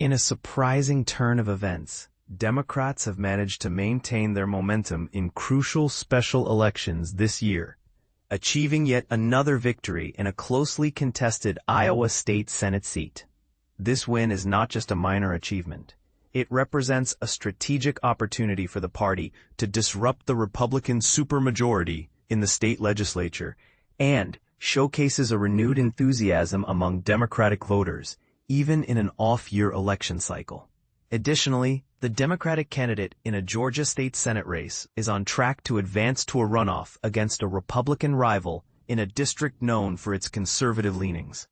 In a surprising turn of events, Democrats have managed to maintain their momentum in crucial special elections this year, achieving yet another victory in a closely contested Iowa State Senate seat. This win is not just a minor achievement. It represents a strategic opportunity for the party to disrupt the Republican supermajority in the state legislature and showcases a renewed enthusiasm among Democratic voters, even in an off-year election cycle. Additionally, the Democratic candidate in a Georgia state Senate race is on track to advance to a runoff against a Republican rival in a district known for its conservative leanings.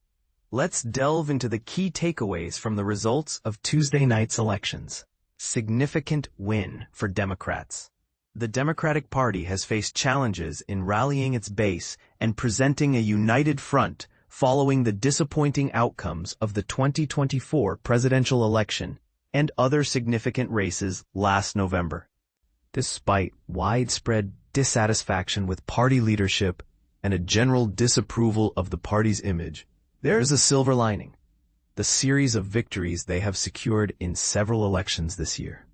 Let's delve into the key takeaways from the results of Tuesday night's elections. Significant win for Democrats. The Democratic Party has faced challenges in rallying its base and presenting a united front following the disappointing outcomes of the 2024 presidential election and other significant races last November. Despite widespread dissatisfaction with party leadership and a general disapproval of the party's image, there is a silver lining: the series of victories they have secured in several elections this year.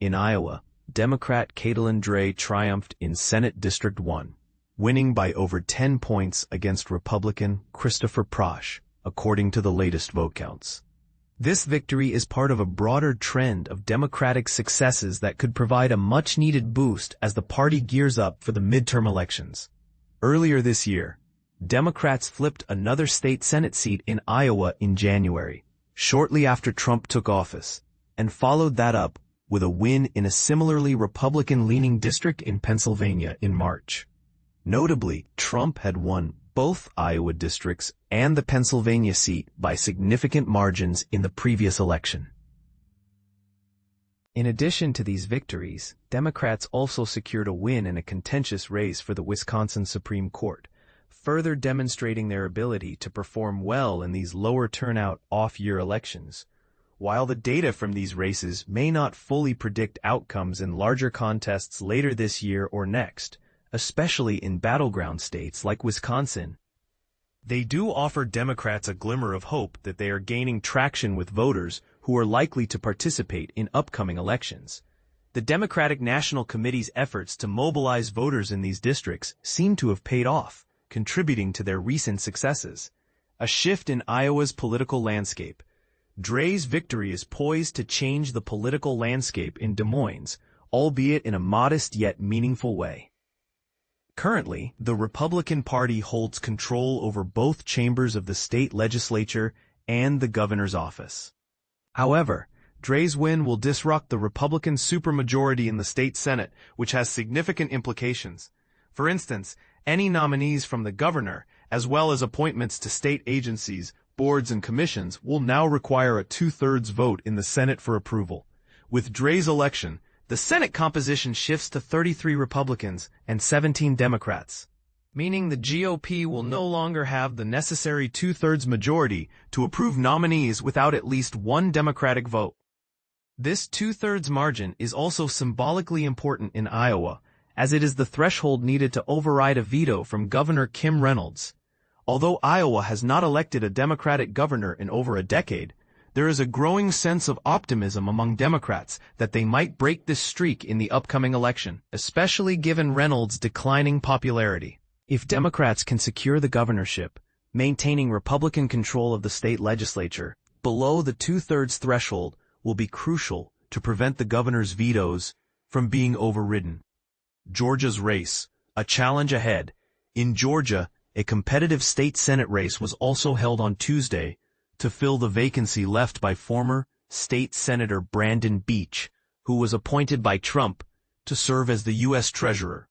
In Iowa, Democrat Catelin Drey triumphed in Senate District 1, winning by over 10 points against Republican Christopher Prosh, according to the latest vote counts. This victory is part of a broader trend of Democratic successes that could provide a much-needed boost as the party gears up for the midterm elections. Earlier this year, Democrats flipped another state Senate seat in Iowa in January, shortly after Trump took office, and followed that up with a win in a similarly Republican-leaning district in Pennsylvania in March. Notably, Trump had won both Iowa districts and the Pennsylvania seat by significant margins in the previous election. In addition to these victories, Democrats also secured a win in a contentious race for the Wisconsin Supreme Court, further demonstrating their ability to perform well in these lower turnout off-year elections. While the data from these races may not fully predict outcomes in larger contests later this year or next, especially in battleground states like Wisconsin, they do offer Democrats a glimmer of hope that they are gaining traction with voters who are likely to participate in upcoming elections. The Democratic National Committee's efforts to mobilize voters in these districts seem to have paid off, contributing to their recent successes. A shift in Iowa's political landscape. Drey's victory is poised to change the political landscape in Des Moines, albeit in a modest yet meaningful way. Currently, the Republican Party holds control over both chambers of the state legislature and the governor's office. However, Drey's win will disrupt the Republican supermajority in the state Senate, which has significant implications. For instance, any nominees from the governor, as well as appointments to state agencies, boards, and commissions, will now require a 2/3 vote in the Senate for approval. With Drey's election, the Senate composition shifts to 33 Republicans and 17 Democrats, meaning the GOP will no longer have the necessary 2/3 majority to approve nominees without at least one Democratic vote. This 2/3 margin is also symbolically important in Iowa, as it is the threshold needed to override a veto from Governor Kim Reynolds. Although Iowa has not elected a Democratic governor in over a decade, there is a growing sense of optimism among Democrats that they might break this streak in the upcoming election, especially given Reynolds' declining popularity. If Democrats can secure the governorship, maintaining Republican control of the state legislature below the 2/3 threshold will be crucial to prevent the governor's vetoes from being overridden. Georgia's race, a challenge ahead. In Georgia, a competitive state Senate race was also held on Tuesday to fill the vacancy left by former State Senator Brandon Beach, who was appointed by Trump to serve as the U.S. Treasurer.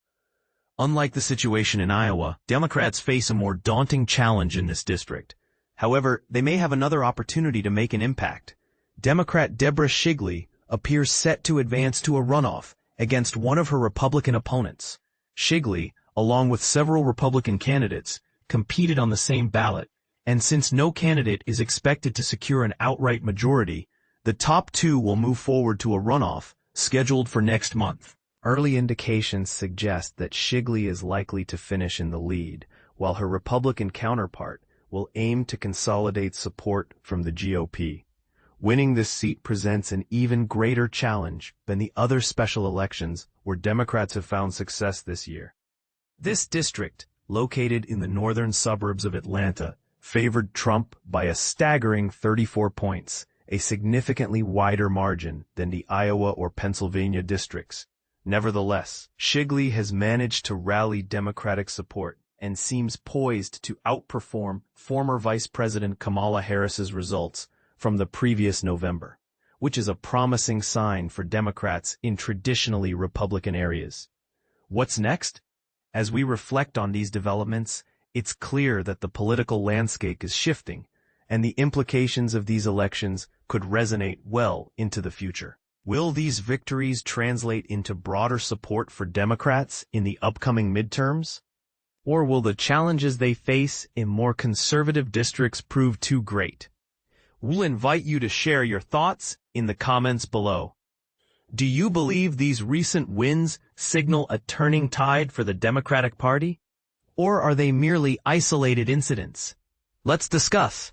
Unlike the situation in Iowa, Democrats face a more daunting challenge in this district. However, they may have another opportunity to make an impact. Democrat Debra Shigley appears set to advance to a runoff against one of her Republican opponents. Shigley, along with several Republican candidates, competed on the same ballot, and since no candidate is expected to secure an outright majority, the top two will move forward to a runoff, scheduled for next month. Early indications suggest that Shigley is likely to finish in the lead, while her Republican counterpart will aim to consolidate support from the GOP. Winning this seat presents an even greater challenge than the other special elections where Democrats have found success this year. This district, located in the northern suburbs of Atlanta, favored Trump by a staggering 34 points, a significantly wider margin than the Iowa or Pennsylvania districts. Nevertheless, Shigley has managed to rally Democratic support and seems poised to outperform former Vice President Kamala Harris's results from the previous November, which is a promising sign for Democrats in traditionally Republican areas. What's next? As we reflect on these developments, it's clear that the political landscape is shifting, and the implications of these elections could resonate well into the future. Will these victories translate into broader support for Democrats in the upcoming midterms? Or will the challenges they face in more conservative districts prove too great? We'll invite you to share your thoughts in the comments below. Do you believe these recent wins signal a turning tide for the Democratic Party? Or are they merely isolated incidents? Let's discuss.